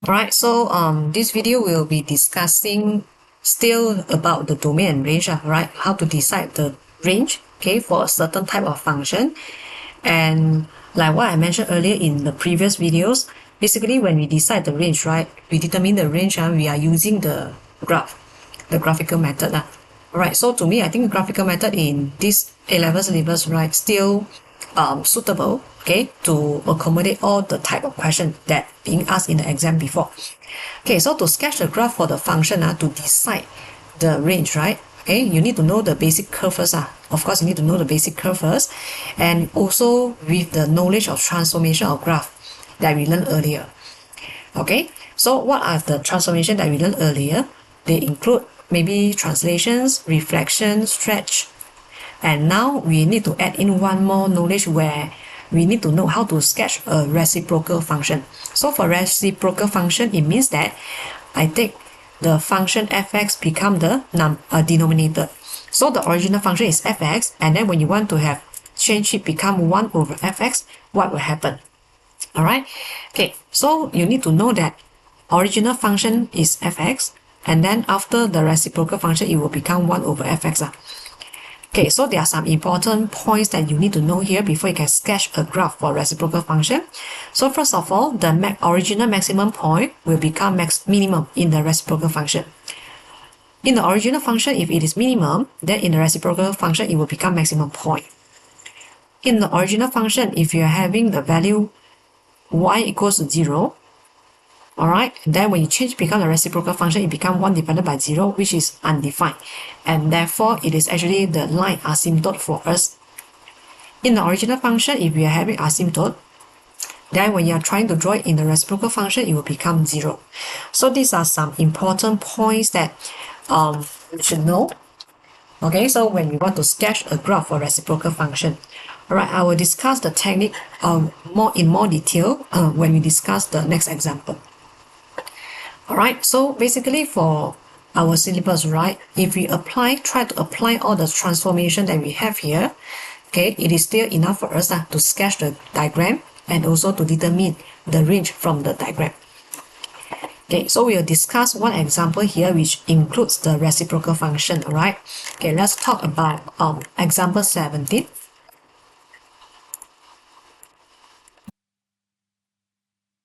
Alright, so this video will be discussing still about the domain and range, right? How to decide the range, okay, for a certain type of function. And like what I mentioned earlier in the previous videos, basically when we decide the range, right, we determine the range and we are using the graph, the graphical method. Alright, so to me, I think graphical method in this A-level syllabus, right, still suitable, okay, to accommodate all the type of question that being asked in the exam before. Okay, so to sketch the graph for the function to decide the range, right? Okay, you need to know the basic curve first. Of course, you need to know the basic curve first, and also with the knowledge of transformation of graph that we learned earlier. Okay, so what are the transformation that we learned earlier? They include maybe translations, reflection, stretch, and now we need to add in one more knowledge where we need to know how to sketch a reciprocal function. So for reciprocal function, it means that I take the function fx become the denominator. So the original function is fx, and then when you want to have change it become 1 over fx, what will happen? Alright, okay, so you need to know that original function is fx, and then after the reciprocal function, it will become 1 over fx. Okay, so there are some important points that you need to know here before you can sketch a graph for reciprocal function. So first of all, the original maximum point will become minimum in the reciprocal function. In the original function, if it is minimum, then in the reciprocal function, it will become maximum point. In the original function, if you are having the value y equals to 0, alright, then when you change become the reciprocal function, it becomes 1 divided by 0, which is undefined. And therefore, it is actually the line asymptote for us. In the original function, if we are having asymptote, then when you are trying to draw it in the reciprocal function, it will become 0. So these are some important points that you should know. Okay, so when we want to sketch a graph for reciprocal function. Alright, I will discuss the technique in more detail when we discuss the next example. Alright, so basically for our syllabus, right, if we try to apply all the transformation that we have here, okay, it is still enough for us to sketch the diagram and also to determine the range from the diagram. Okay, so we'll discuss one example here which includes the reciprocal function, alright. Okay, let's talk about example 17.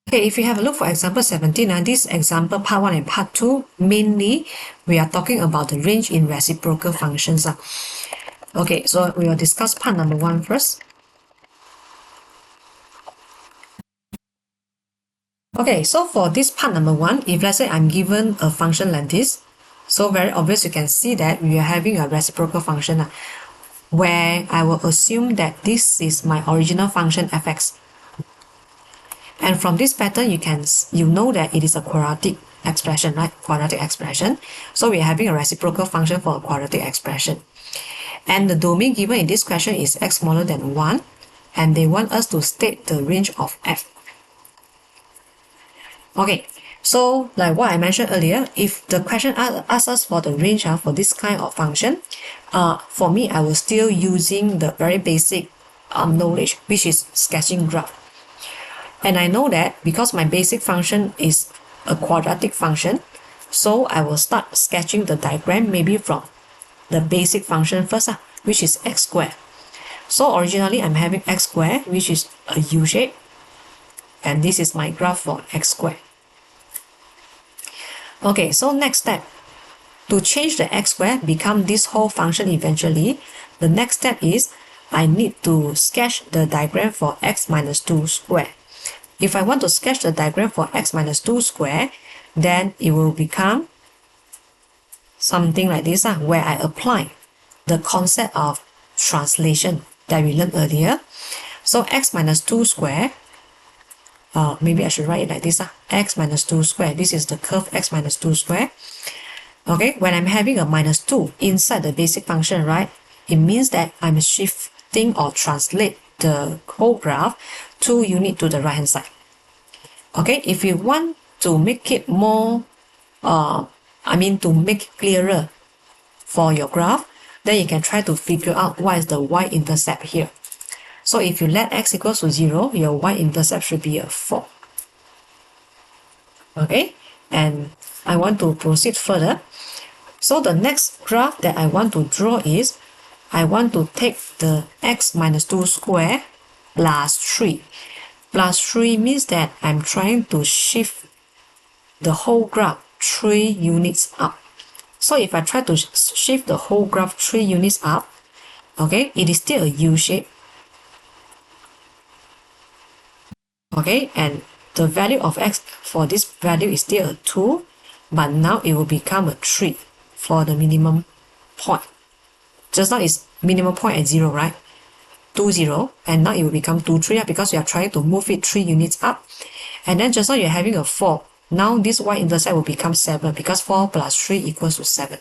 Okay, if you have a look for example 17, this example part 1 and part 2, mainly we are talking about the range in reciprocal functions. Okay, so we will discuss part number 1 first. Okay, so for this part number 1, if let's say I'm given a function like this, so very obvious you can see that we are having a reciprocal function where I will assume that this is my original function fx. And from this pattern, you know that it is a quadratic expression, right? Quadratic expression. So we are having a reciprocal function for a quadratic expression. And the domain given in this question is x smaller than 1. And they want us to state the range of f. Okay, so like what I mentioned earlier, if the question asks us for the range for this kind of function, for me, I will still using the very basic knowledge, which is sketching graph. And I know that because my basic function is a quadratic function, so I will start sketching the diagram maybe from the basic function first, which is x squared. So originally I'm having x squared, which is a U shape, and this is my graph for x squared. Okay, so next step, to change the x squared become this whole function eventually, the next step is I need to sketch the diagram for x minus 2 squared. If I want to sketch the diagram for x minus 2 squared, then it will become something like this, where I apply the concept of translation that we learned earlier. So x minus 2 squared, maybe I should write it like this, x minus 2 squared. This is the curve x minus 2 squared. Okay, when I'm having a minus 2 inside the basic function, right, it means that I'm shifting or translate the whole graph 2 units to the right hand side. Okay, if you want to make it more, to make it clearer for your graph, then you can try to figure out what is the y-intercept here. So if you let x equals to 0, your y-intercept should be a 4. Okay, and I want to proceed further. So the next graph that I want to draw is, I want to take the x minus 2 square plus 3. Plus 3 means that I'm trying to shift the whole graph 3 units up. So if I try to shift the whole graph 3 units up, okay, it is still a U shape. Okay, and the value of x for this value is still a 2, but now it will become a 3 for the minimum point. Just now is minimum point at 0, right? 2, 0, and now it will become 2, 3 because you are trying to move it 3 units up. And then just now you're having a 4. Now this y-intercept will become 7 because 4 plus 3 equals to 7.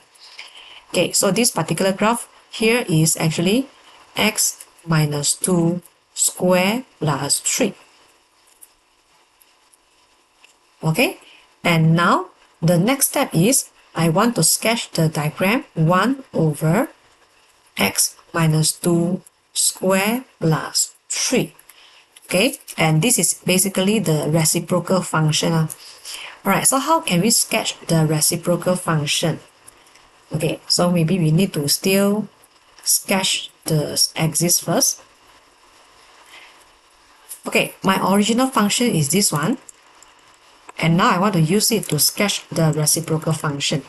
Okay, so this particular graph here is actually x minus 2 square plus 3. Okay, and now the next step is I want to sketch the diagram 1 over x minus 2 square plus 3. Okay, and this is basically the reciprocal function. Alright, so how can we sketch the reciprocal function? Okay, so maybe we need to still sketch the axis first. Okay, my original function is this one. And now I want to use it to sketch the reciprocal function.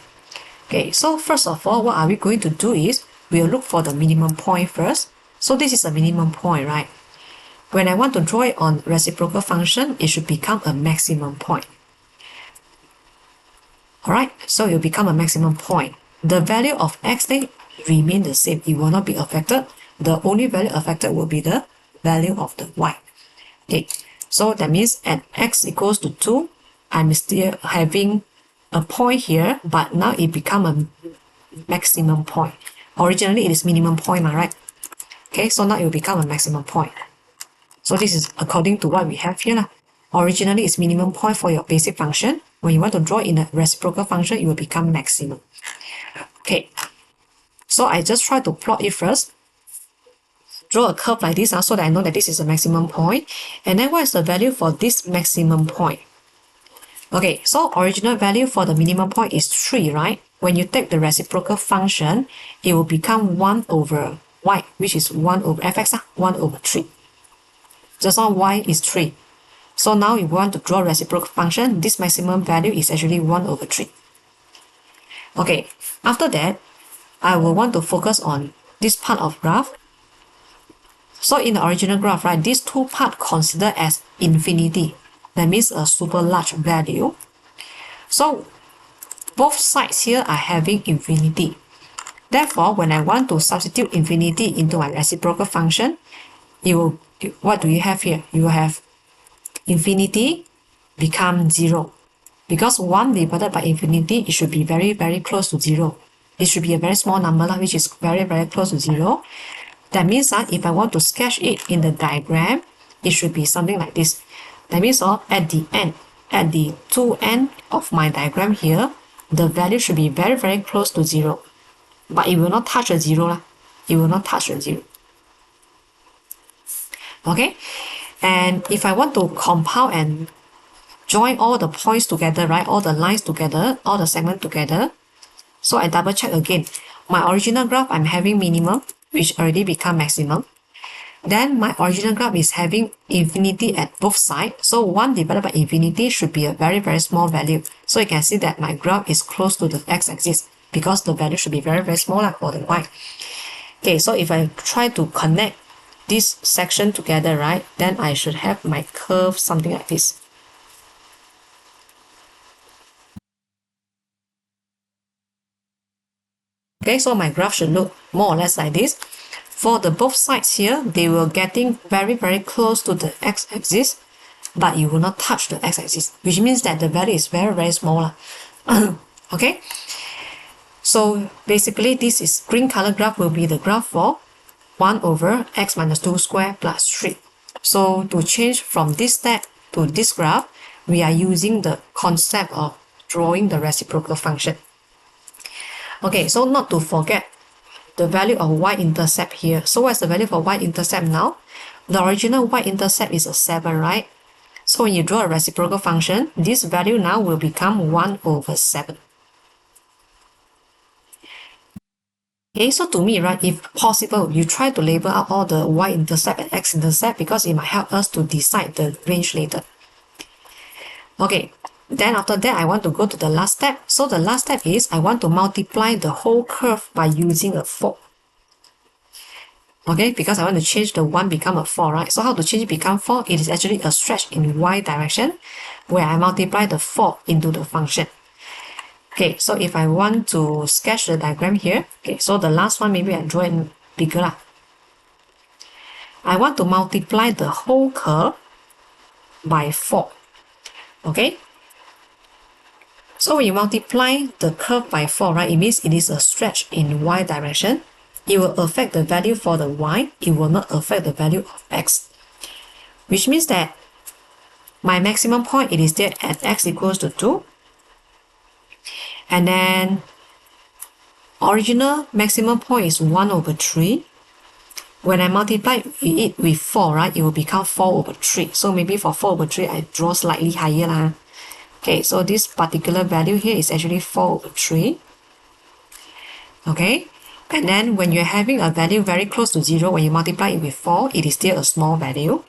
Okay, so first of all, what are we going to do is, we'll look for the minimum point first. So this is a minimum point, right? When I want to draw it on reciprocal function, it should become a maximum point. Alright, so it will become a maximum point. The value of x then remain the same. It will not be affected. The only value affected will be the value of the y. Okay, so that means at x equals to 2, I'm still having a point here, but now it become a maximum point. Originally it is minimum point, right? Okay, so now it will become a maximum point. So this is according to what we have here. Originally it's minimum point for your basic function. When you want to draw in a reciprocal function, it will become maximum. Okay, so I just try to plot it first. Draw a curve like this so that I know that this is a maximum point. And then what is the value for this maximum point? Okay, so original value for the minimum point is 3, right? When you take the reciprocal function, it will become 1 over y, which is 1 over fx, 1 over 3. Just now y is 3. So now if we want to draw reciprocal function, this maximum value is actually 1 over 3. Okay, after that, I will want to focus on this part of graph. So in the original graph, right, these two parts considered as infinity. That means a super large value. So both sides here are having infinity. Therefore, when I want to substitute infinity into my reciprocal function, what do you have here? You have infinity become 0. Because 1 divided by infinity, it should be very, very close to 0. It should be a very small number, which is very, very close to 0. That means that if I want to sketch it in the diagram, it should be something like this. That means at the end, at the two end of my diagram here, the value should be very, very close to 0. But it will not touch a 0. It will not touch a 0. Okay? And if I want to compound and join all the points together, right? All the lines together, all the segments together. So I double check again. My original graph, I'm having minimum, which already become maximum. Then my original graph is having infinity at both sides. So 1 divided by infinity should be a very, very small value. So you can see that my graph is close to the x-axis because the value should be very, very small for the y. Okay, so if I try to connect this section together, right, then I should have my curve something like this. Okay, so my graph should look more or less like this. For the both sides here, they will getting very, very close to the x-axis, but you will not touch the x-axis, which means that the value is very, very small. Okay, so basically this is green color graph will be the graph for 1 over x minus 2 square plus 3. So to change from this step to this graph, we are using the concept of drawing the reciprocal function. Okay, so not to forget the value of y-intercept here. So what's the value for y-intercept now? The original y-intercept is a 7, right? So when you draw a reciprocal function, this value now will become 1 over 7. Okay, so to me, right, if possible, you try to label out all the y-intercept and x-intercept because it might help us to decide the range later. Okay, then after that, I want to go to the last step. So the last step is I want to multiply the whole curve by using a 4. Okay, because I want to change the 1 become a 4, right? So how to change it become 4? It is actually a stretch in y direction where I multiply the 4 into the function. Okay, so if I want to sketch the diagram here, okay, so the last one maybe I draw it bigger lah. I want to multiply the whole curve by 4. Okay, so when you multiply the curve by 4, right, it means it is a stretch in y direction. It will affect the value for the y, it will not affect the value of x. Which means that my maximum point, it is there at x equals to 2. And then original maximum point is 1 over 3. When I multiply it with 4, right, it will become 4 over 3. So maybe for 4 over 3, I draw slightly higher lah. Okay, so this particular value here is actually 4 over 3. Okay, and then when you're having a value very close to 0, when you multiply it with 4, it is still a small value.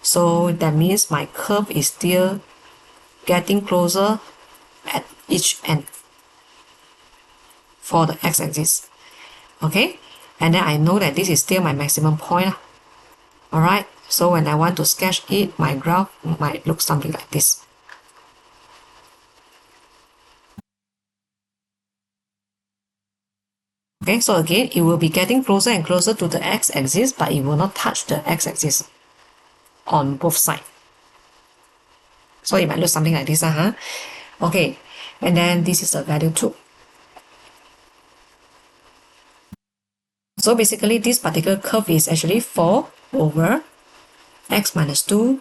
So that means my curve is still getting closer at each end for the x-axis. Okay, and then I know that this is still my maximum point. Alright, so when I want to sketch it, my graph might look something like this. Okay, so again, it will be getting closer and closer to the x-axis, but it will not touch the x-axis on both sides. So it might look something like this. Okay, and then this is the value 2. So basically, this particular curve is actually 4 over x minus 2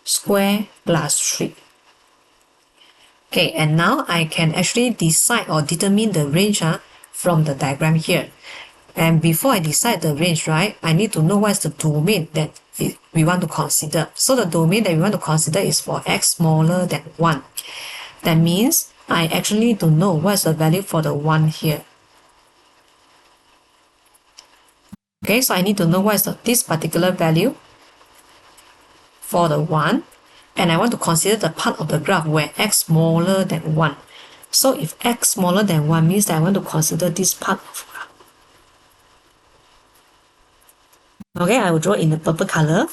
square plus 3. Okay, and now I can actually decide or determine the range from the diagram here. And before I decide the range, right, I need to know what is the domain that we want to consider. So the domain that we want to consider is for x smaller than 1. That means I actually need to know what is the value for the 1 here. Okay, so I need to know what is this particular value for the 1. And I want to consider the part of the graph where x smaller than 1. So if x smaller than 1 means that I want to consider this part of graph. Okay, I will draw in the purple color.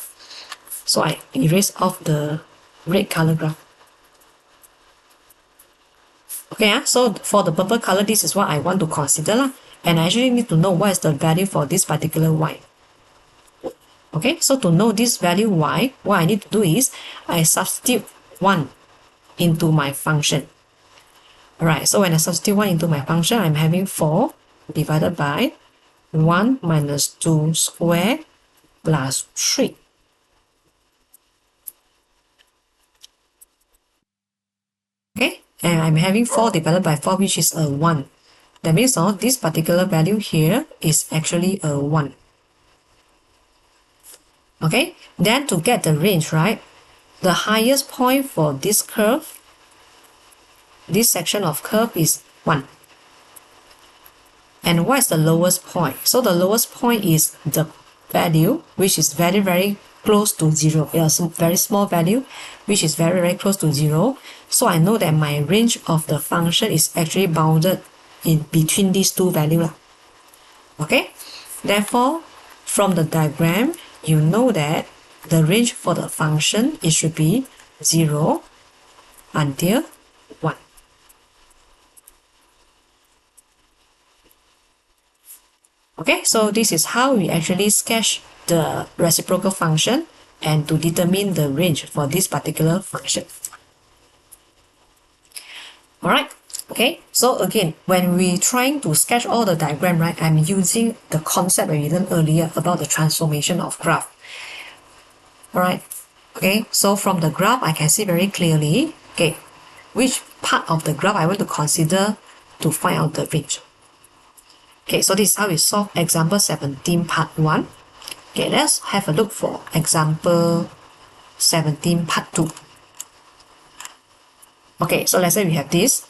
So I erase off the red color graph. Okay, so for the purple color, this is what I want to consider. And I actually need to know what is the value for this particular y. Okay, so to know this value y, what I need to do is I substitute 1 into my function. Alright, so when I substitute 1 into my function, I'm having 4 divided by 1 minus 2 square plus 3. Okay, and I'm having 4 divided by 4, which is a 1. That means this particular value here is actually a 1. Okay, then to get the range, right, the highest point for this curve, this section of curve is 1. And what is the lowest point? So the lowest point is the value which is very, very close to 0. It's a very small value which is very, very close to 0. So I know that my range of the function is actually bounded in between these two values. Okay, therefore from the diagram you know that the range for the function, it should be 0 until 1. Okay, so this is how we actually sketch the reciprocal function and to determine the range for this particular function. Alright, okay, so again, when we're trying to sketch all the diagram, right, I'm using the concept that we learned earlier about the transformation of graph. Alright, okay, so from the graph, I can see very clearly, okay, which part of the graph I want to consider to find out the range. Okay, so this is how we solve example 17 part 1. Okay, let's have a look for example 17 part 2. Okay, so let's say we have this.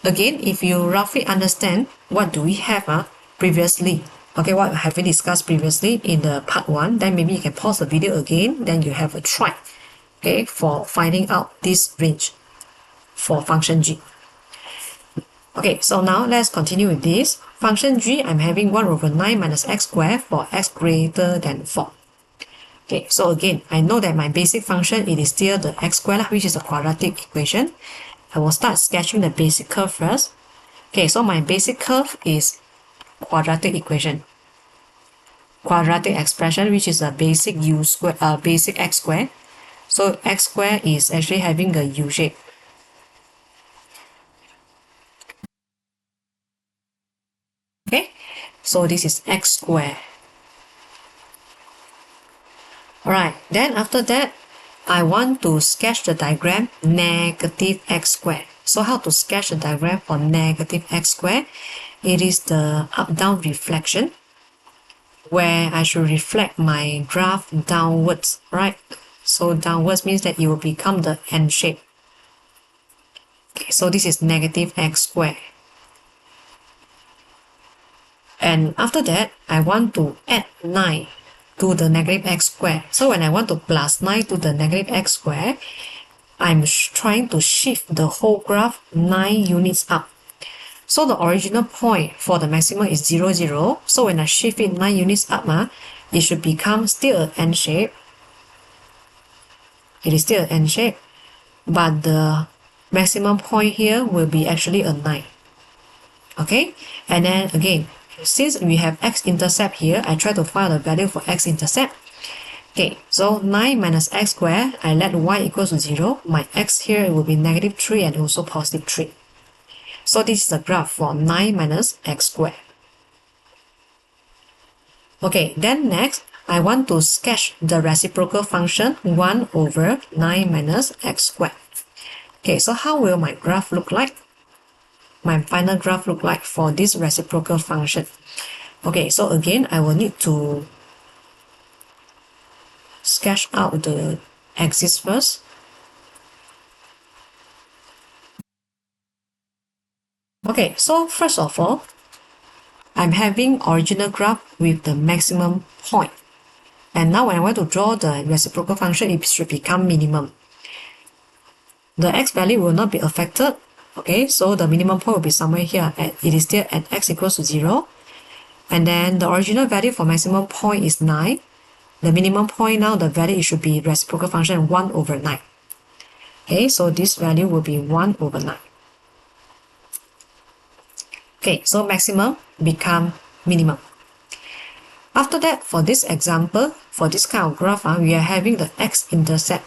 Again, if you roughly understand what do we have previously, okay, what have we discussed previously in the part 1, then maybe you can pause the video again, then you have a try, okay, for finding out this range for function g. Okay, so now let's continue with this. Function g, I'm having 1 over 9 minus x squared for x greater than 4. Okay, so again, I know that my basic function, it is still the x squared, which is a quadratic equation. I will start sketching the basic curve first. Okay, so my basic curve is quadratic equation. Quadratic expression, which is a basic basic x squared. So x squared is actually having the u shape. Okay, so this is x squared. Alright, then after that, I want to sketch the diagram negative x squared. So how to sketch the diagram for negative x squared? It is the up-down reflection, where I should reflect my graph downwards, right? So downwards means that it will become the N shape. Okay, so this is negative x squared. And after that, I want to add 9 to the negative x squared. So when I want to plus 9 to the negative x squared, I'm trying to shift the whole graph 9 units up. So the original point for the maximum is 0, 0. So when I shift it 9 units up, it should become still an N shape. It is still an N shape, but the maximum point here will be actually a 9. Okay, and then again, since we have x-intercept here, I try to find the value for x-intercept. Okay, so 9 minus x squared, I let y equals to 0. My x here will be negative 3 and also positive 3. So this is the graph for 9 minus x squared. Okay, then next, I want to sketch the reciprocal function 1 over 9 minus x squared. Okay, so how will my graph look like? My final graph look like for this reciprocal function. Okay, so again, I will need to sketch out the axis first. Okay, so first of all, I'm having original graph with the maximum point. And now when I want to draw the reciprocal function, it should become minimum. The x value will not be affected. Okay, so the minimum point will be somewhere here. It is still at x equals to 0. And then the original value for maximum point is 9. The minimum point now, the value, it should be reciprocal function 1 over 9. Okay, so this value will be 1 over 9. Okay, so maximum become minimum. After that, for this example, for this kind of graph, we are having the x-intercept.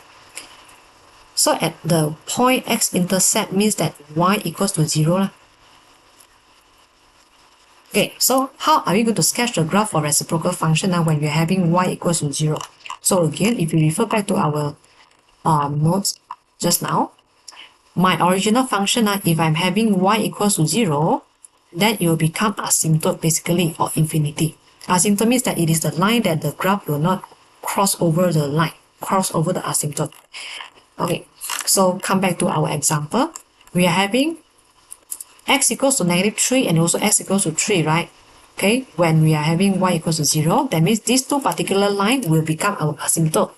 So at the point x-intercept means that y equals to 0. Okay, so how are we going to sketch the graph for reciprocal function now when we are having y equals to 0? So again, if you refer back to our notes just now, my original function, if I'm having y equals to 0, then it will become asymptote basically, or infinity. Asymptote means that it is the line that the graph will not cross over the line, cross over the asymptote. Okay, so come back to our example. We are having x equals to negative 3 and also x equals to 3, right? Okay, when we are having y equals to 0, that means these two particular lines will become our asymptote,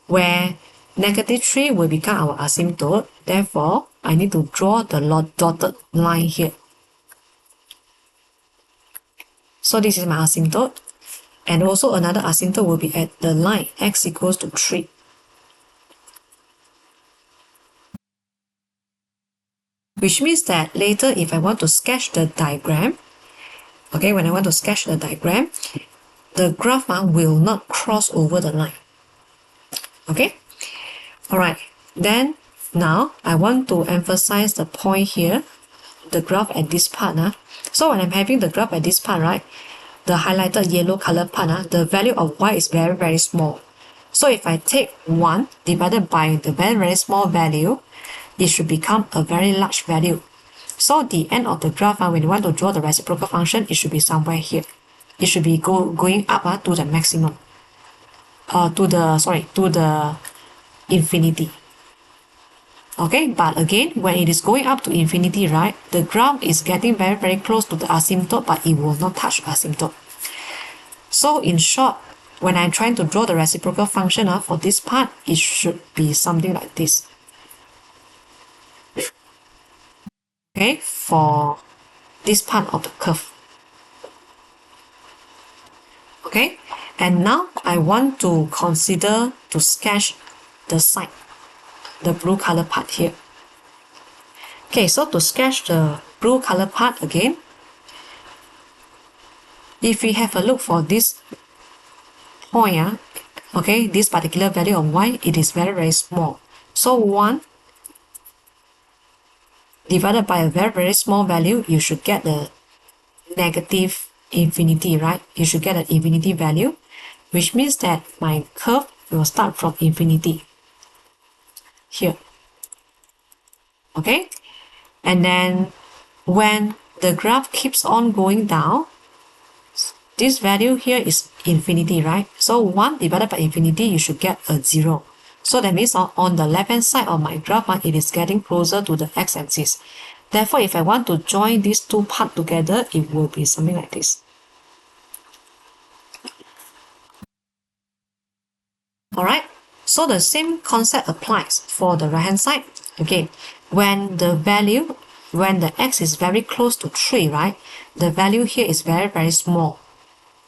where negative 3 will become our asymptote. Therefore, I need to draw the dotted line here. So this is my asymptote. And also another asymptote will be at the line x equals to 3. Which means that later if I want to sketch the diagram, okay, when I want to sketch the diagram, the graph will not cross over the line. Okay? Alright, then now I want to emphasize the point here, the graph at this part. So when I'm having the graph at this part, right, the highlighted yellow color part, the value of y is very, very small. So if I take 1 divided by the very, very small value, it should become a very large value. So the end of the graph, when you want to draw the reciprocal function, it should be somewhere here. It should be going up to the maximum. To the infinity. Okay, but again, when it is going up to infinity, right, the graph is getting very, very close to the asymptote, but it will not touch asymptote. So in short, when I'm trying to draw the reciprocal function for this part, it should be something like this. Okay, for this part of the curve. Okay, and now I want to consider to sketch the side, the blue color part here. Okay, so to sketch the blue color part again, if we have a look for this point, okay, this particular value of y, it is very, very small. So 1 divided by a very, very small value, you should get the negative infinity, right? You should get an infinity value, which means that my curve will start from infinity here. Okay, and then when the graph keeps on going down, this value here is infinity, right? So 1 divided by infinity, you should get a 0. So that means on the left hand side of my graph, it is getting closer to the x-axis. Therefore, if I want to join these two parts together, it will be something like this. Alright, so the same concept applies for the right hand side. Again, when the x is very close to 3, right, the value here is very, very small.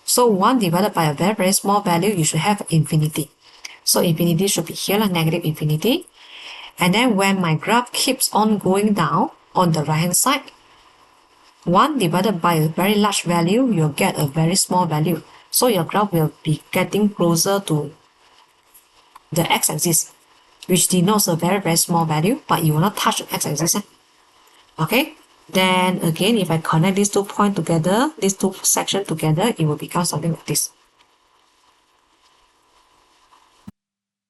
So 1 divided by a very, very small value, you should have infinity. So infinity should be here, negative infinity. And then when my graph keeps on going down on the right hand side, 1 divided by a very large value, you'll get a very small value. So your graph will be getting closer to the x-axis, which denotes a very, very small value, but you will not touch the x-axis. Okay, then again, if I connect these 2 points together, these 2 sections together, it will become something like this.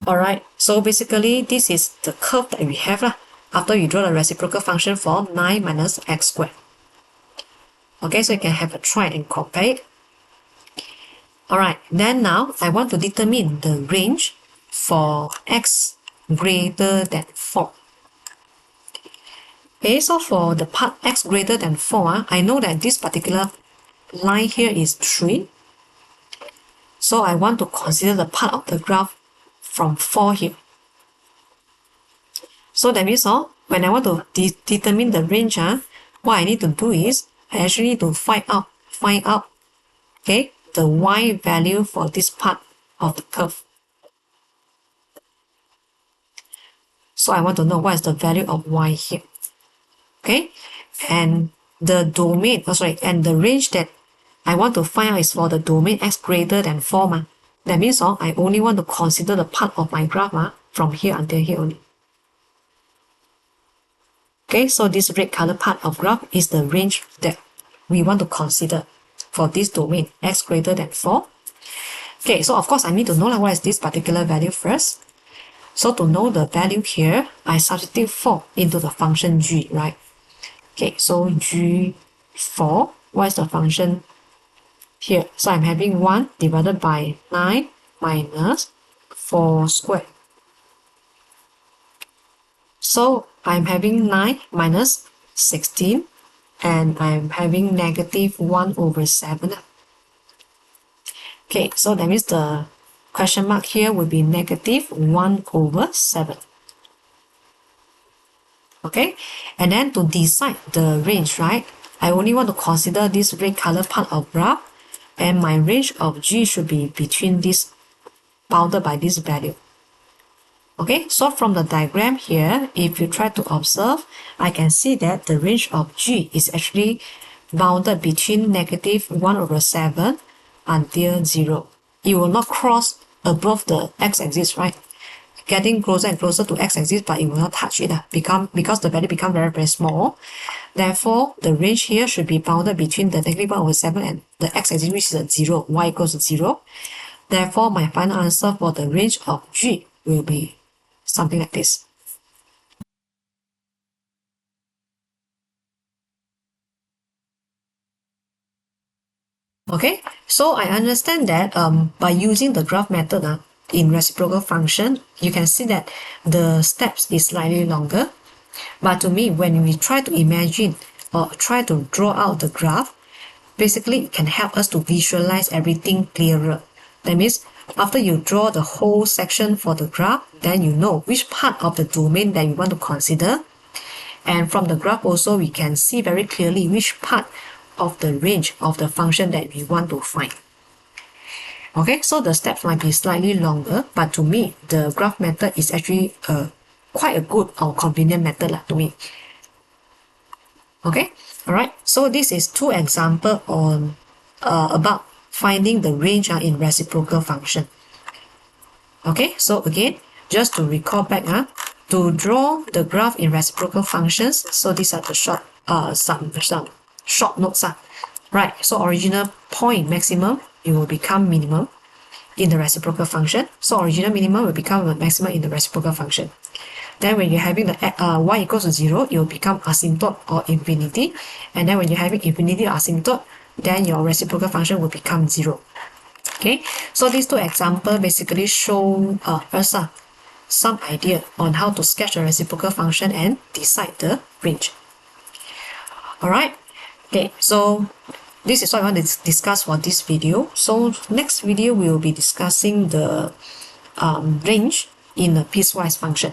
Alright, so basically this is the curve that we have after you draw the reciprocal function for 9 minus x squared. Okay, so you can have a try and compare it. Alright, then now I want to determine the range for x greater than 4. Okay, so for the part x greater than 4, I know that this particular line here is 3. So I want to consider the part of the graph from 4 here. So that means when I want to determine the range, what I need to do is I actually need to find out okay, the y value for this part of the curve. So I want to know what is the value of y here. Okay, and the domain, and the range that I want to find out is for the domain x greater than 4. That means I only want to consider the part of my graph from here until here only. Okay, so this red color part of graph is the range that we want to consider for this domain x greater than 4. Okay, so of course I need to know what is this particular value first. So to know the value here, I substitute 4 into the function g, right? Okay, so g4, what is the function here? So I'm having 1 divided by 9 minus 4 squared. So I'm having 9 minus 16, and I'm having negative 1 over 7. Okay, so that means the question mark here will be negative 1 over 7. Okay, and then to decide the range, right, I only want to consider this red color part of graph, and my range of g should be between this, bounded by this value. Okay, so from the diagram here, if you try to observe, I can see that the range of g is actually bounded between negative 1 over 7 until 0. It will not cross above the x-axis, right? Getting closer and closer to x-axis, but it will not touch it because the value becomes very, very small. Therefore, the range here should be bounded between the negative 1 over 7 and the x-axis, which is at 0, y equals to 0. Therefore, my final answer for the range of g will be something like this. Okay, so I understand that by using the graph method, in reciprocal function, you can see that the steps is slightly longer. But to me, when we try to imagine or try to draw out the graph, basically it can help us to visualize everything clearer. That means after you draw the whole section for the graph, then you know which part of the domain that you want to consider. And from the graph also, we can see very clearly which part of the range of the function that we want to find. Okay, so the steps might be slightly longer, but to me, the graph method is actually quite a good or convenient method to me. Okay, all right. So this is two examples on about finding the range in reciprocal function. Okay, so again, just to recall back, to draw the graph in reciprocal functions, so these are the short some short notes. Right, so original point maximum, it will become minimum in the reciprocal function. So original minimum will become a maximum in the reciprocal function. Then when you're having the y equals to 0, it will become asymptote or infinity. And then when you're having infinity or asymptote, then your reciprocal function will become 0. Okay, so these two examples basically show us some idea on how to sketch a reciprocal function and decide the range. Alright, okay, so this is what I want to discuss for this video. So next video we will be discussing the range in a piecewise function.